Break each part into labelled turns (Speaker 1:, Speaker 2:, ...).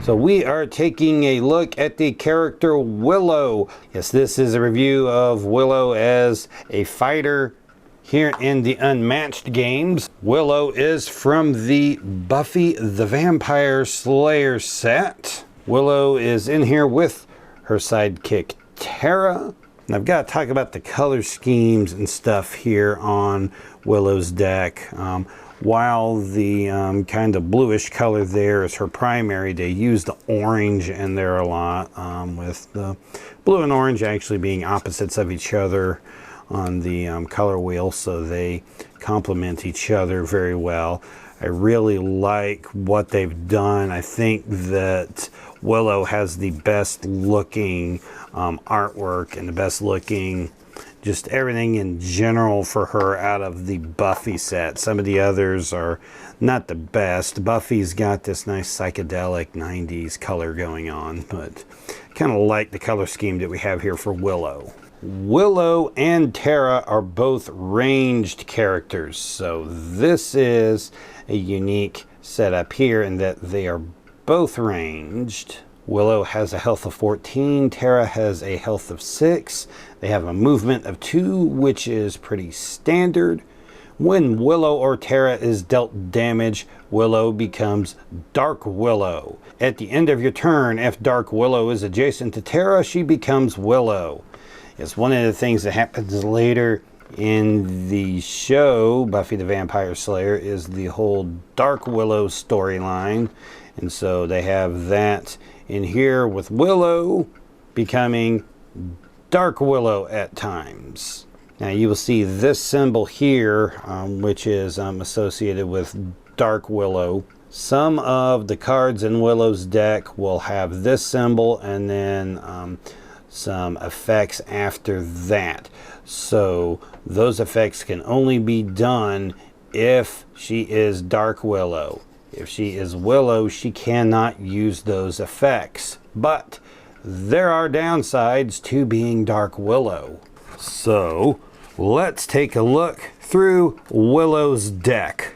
Speaker 1: So we are taking a look at the character Willow. Yes, this is a review of Willow as a fighter here in the Unmatched games. Willow is from the Buffy the Vampire Slayer set. Willow is in here with her sidekick Tara. And I've got to talk about the color schemes and stuff here on Willow's deck. While the kind of bluish color there is her primary, they use the orange in there a lot, with the blue and orange actually being opposites of each other on the color wheel, so they complement each other very well. I really like what they've done. I think that Willow has the best looking artwork and the best looking just everything in general for her out of the Buffy set. Some of the others are not the best. Buffy's got this nice psychedelic 90s color going on, but kind of like the color scheme that we have here for Willow. Willow and Tara are both ranged characters, so this is a unique setup here in that they are both ranged. Willow has a health of 14, Tara has a health of 6. They have a movement of 2, which is pretty standard. When Willow or Tara is dealt damage, Willow becomes Dark Willow. At the end of your turn, if Dark Willow is adjacent to Tara, she becomes Willow. It's one of the things that happens later in the show, Buffy the Vampire Slayer, is the whole Dark Willow storyline. And so they have that in here with Willow becoming Dark Willow at times. Now you will see this symbol here, which is associated with Dark Willow. Some of the cards in Willow's deck will have this symbol and then some effects after that. So those effects can only be done if she is Dark Willow. If she is Willow, she cannot use those effects. But there are downsides to being Dark Willow. So let's take a look through Willow's deck.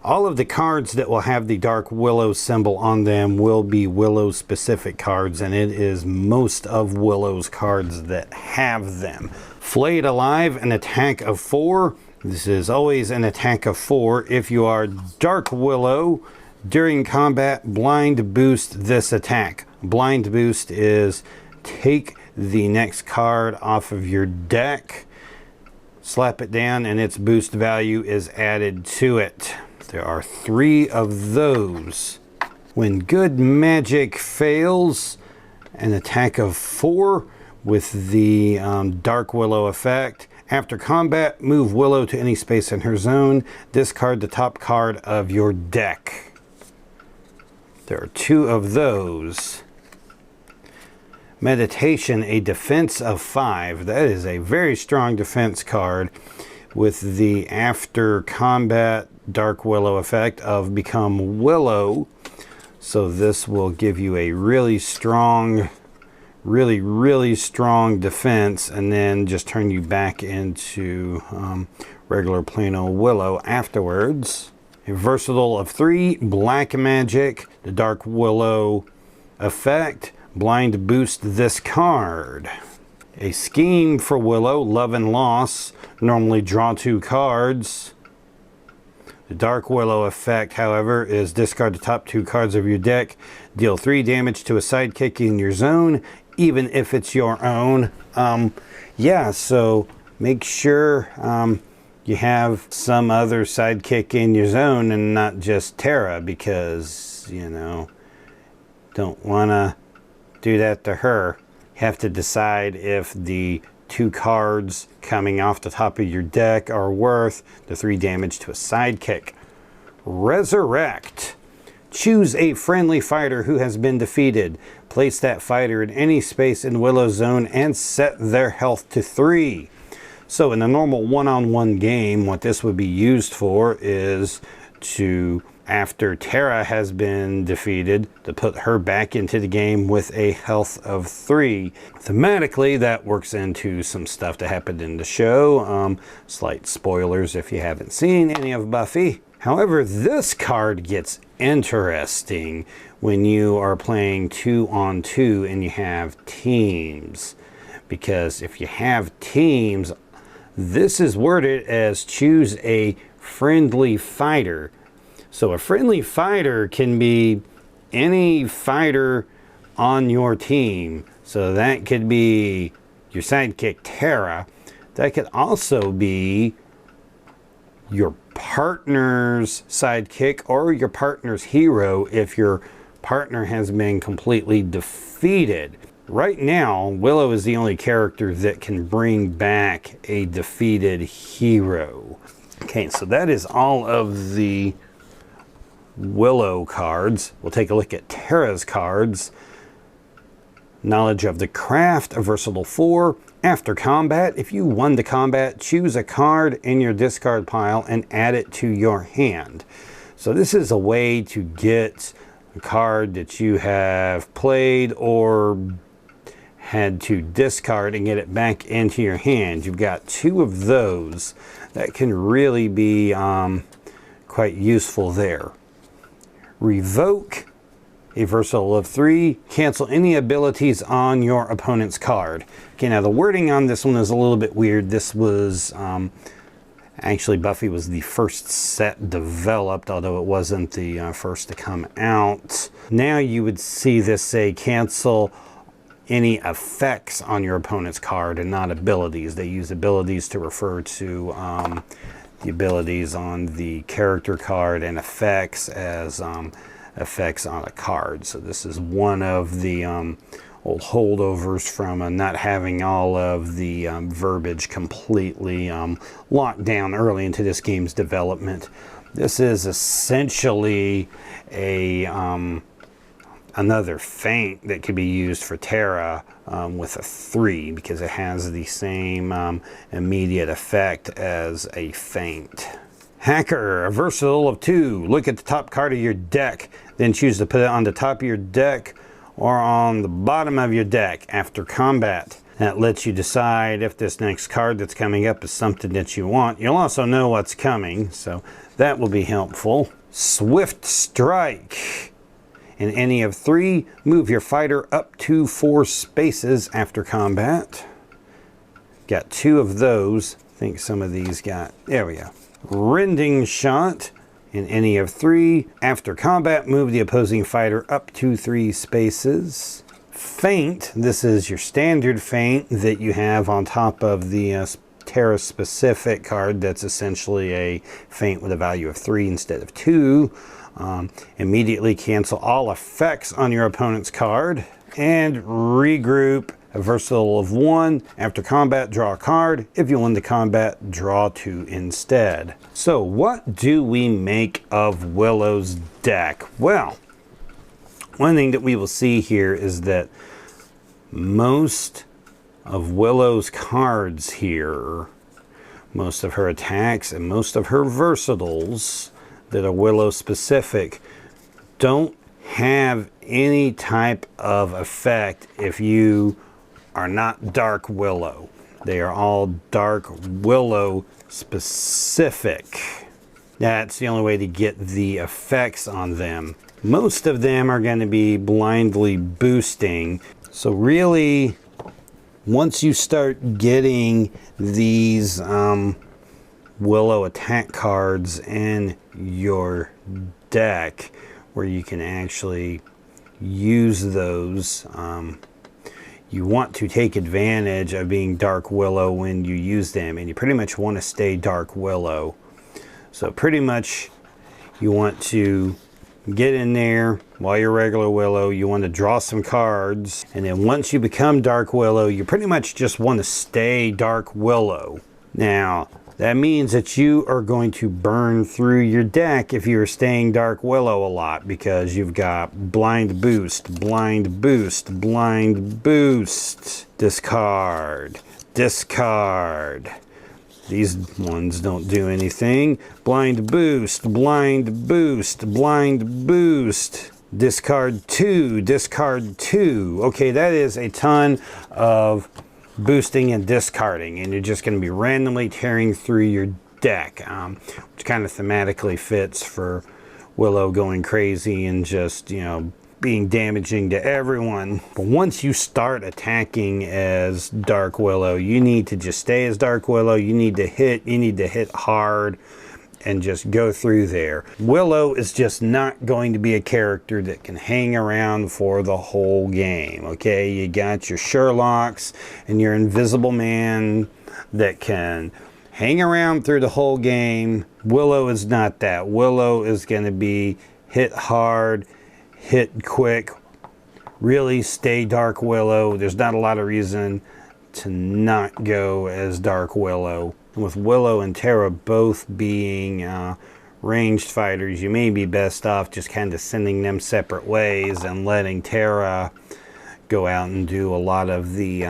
Speaker 1: All of the cards that will have the Dark Willow symbol on them will be Willow specific cards, and it is most of Willow's cards that have them. Flayed Alive, an attack of 4. This is always an attack of 4. If you are Dark Willow, during combat, blind boost this attack. Blind boost is take the next card off of your deck, slap it down, and its boost value is added to it. There are 3 of those. When good magic fails, an attack of 4 with the Dark Willow effect. After combat, move Willow to any space in her zone. Discard the top card of your deck. There are 2 of those. Meditation, a defense of 5. That is a very strong defense card with the after combat Dark Willow effect of become Willow. So this will give you a really strong, really strong defense, and then just turn you back into regular plain old Willow afterwards. A versatile of 3, black magic, the Dark Willow effect, blind boost this card. A scheme for Willow, Love and Loss, normally draw 2 cards. The Dark Willow effect, however, is discard the top 2 cards of your deck, deal 3 damage to a sidekick in your zone, even if it's your own. Yeah, so make sure you have some other sidekick in your zone and not just Tara, because, you know, don't want to do that to her. You have to decide if the 2 cards coming off the top of your deck are worth the 3 damage to a sidekick. Resurrect. Choose a friendly fighter who has been defeated. Place that fighter in any space in Willow's zone and set their health to 3. So in a normal one-on-one game, what this would be used for is to, after Tara has been defeated, to put her back into the game with a health of 3. Thematically, that works into some stuff that happened in the show. Slight spoilers if you haven't seen any of Buffy. However, this card gets interesting when you are playing 2-on-2 and you have teams. Because if you have teams, this is worded as choose a friendly fighter. So a friendly fighter can be any fighter on your team. So that could be your sidekick Tara. That could also be your partner's sidekick or your partner's hero if your partner has been completely defeated. Right now, Willow is the only character that can bring back a defeated hero. Okay, so that is all of the Willow cards. We'll take a look at Tara's cards. Knowledge of the Craft, a versatile 4. After combat, if you won the combat, choose a card in your discard pile and add it to your hand. So this is a way to get a card that you have played or had to discard and get it back into your hand. You've got 2 of those that can really be quite useful there. Revoke, a versatile of 3. Cancel any abilities on your opponent's card. Okay, now the wording on this one is a little bit weird. This was actually Buffy was the first set developed, although it wasn't the first to come out. Now you would see this say cancel any effects on your opponent's card and not abilities. They use abilities to refer to the abilities on the character card and effects as effects on a card. So this is one of the old holdovers from not having all of the verbiage completely locked down early into this game's development. This is essentially a another feint that could be used for Tara with a 3 because it has the same immediate effect as a feint. Hacker, a versatile of 2. Look at the top card of your deck, then choose to put it on the top of your deck or on the bottom of your deck after combat. That lets you decide if this next card that's coming up is something that you want. You'll also know what's coming, so that will be helpful. Swift Strike. In any of 3, move your fighter up to 4 spaces after combat. Got 2 of those. I think some of these got, there we go. Rending Shot. In any of 3, after combat, move the opposing fighter up to 3 spaces. Feint. This is your standard feint that you have on top of the Tara specific card. That's essentially a feint with a value of 3 instead of 2. Immediately cancel all effects on your opponent's card. And Regroup, a versatile of 1. After combat, draw a card. If you win the combat, draw 2 instead. So what do we make of Willow's deck? Well, one thing that we will see here is that most of Willow's cards here, most of her attacks and most of her versatiles that are Willow specific, don't have any type of effect if you are not Dark Willow. They are all Dark Willow specific. That's the only way to get the effects on them. Most of them are going to be blindly boosting. So really, once you start getting these Willow attack cards in your deck where you can actually use those, you want to take advantage of being Dark Willow when you use them, and you pretty much want to stay Dark Willow. So pretty much you want to get in there while you're regular Willow. You want to draw some cards, and then once you become Dark Willow, you pretty much just want to stay Dark Willow. Now that means that you are going to burn through your deck if you're staying Dark Willow a lot, because you've got blind boost, blind boost, blind boost, discard, discard. These ones don't do anything. Blind boost, blind boost, blind boost. Discard 2, discard 2. Okay, that is a ton of boosting and discarding, and you're just going to be randomly tearing through your deck, which kind of thematically fits for Willow going crazy and just, you know, being damaging to everyone. But once you start attacking as Dark Willow, you need to just stay as Dark Willow. You need to hit hard and just go through there. Willow is just not going to be a character that can hang around for the whole game, okay? You got your Sherlocks and your Invisible Man that can hang around through the whole game. Willow is not that. Willow is going to be hit hard, hit quick, really stay Dark Willow. There's not a lot of reason to not go as Dark Willow. With Willow and Tara both being ranged fighters, you may be best off just kind of sending them separate ways and letting Tara go out and do a lot of the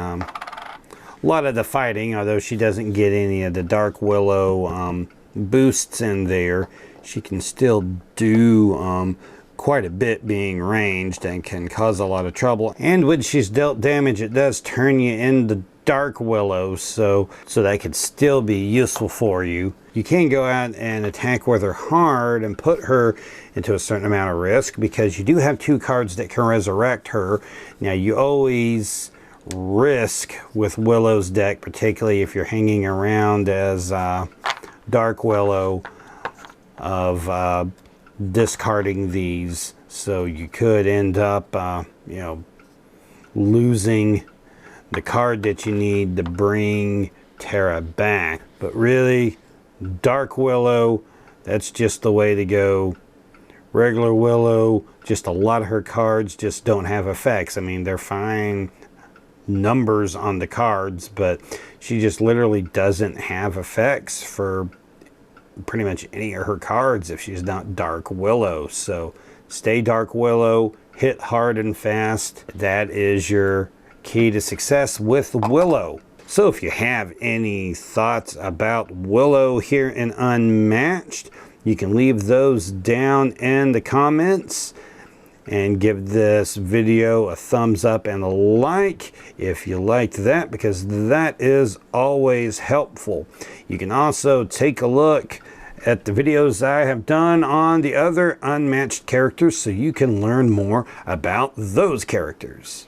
Speaker 1: fighting. Although she doesn't get any of the Dark Willow boosts in there, she can still do quite a bit being ranged and can cause a lot of trouble. And when she's dealt damage, it does turn you into Dark Willow, so that could still be useful for you. You can go out and attack with her hard and put her into a certain amount of risk, because you do have 2 cards that can resurrect her. Now, you always risk with Willow's deck, particularly if you're hanging around as Dark Willow, of discarding these, so you could end up you know, losing the card that you need to bring Tara back. But really, Dark Willow, that's just the way to go. Regular Willow, just a lot of her cards just don't have effects. I mean, they're fine numbers on the cards, but she just literally doesn't have effects for pretty much any of her cards if she's not Dark Willow. So stay Dark Willow, hit hard and fast. That is your key to success with Willow. So if you have any thoughts about Willow here in Unmatched, you can leave those down in the comments, and give this video a thumbs up and a like if you liked that, because that is always helpful. You can also take a look at the videos I have done on the other Unmatched characters, so you can learn more about those characters.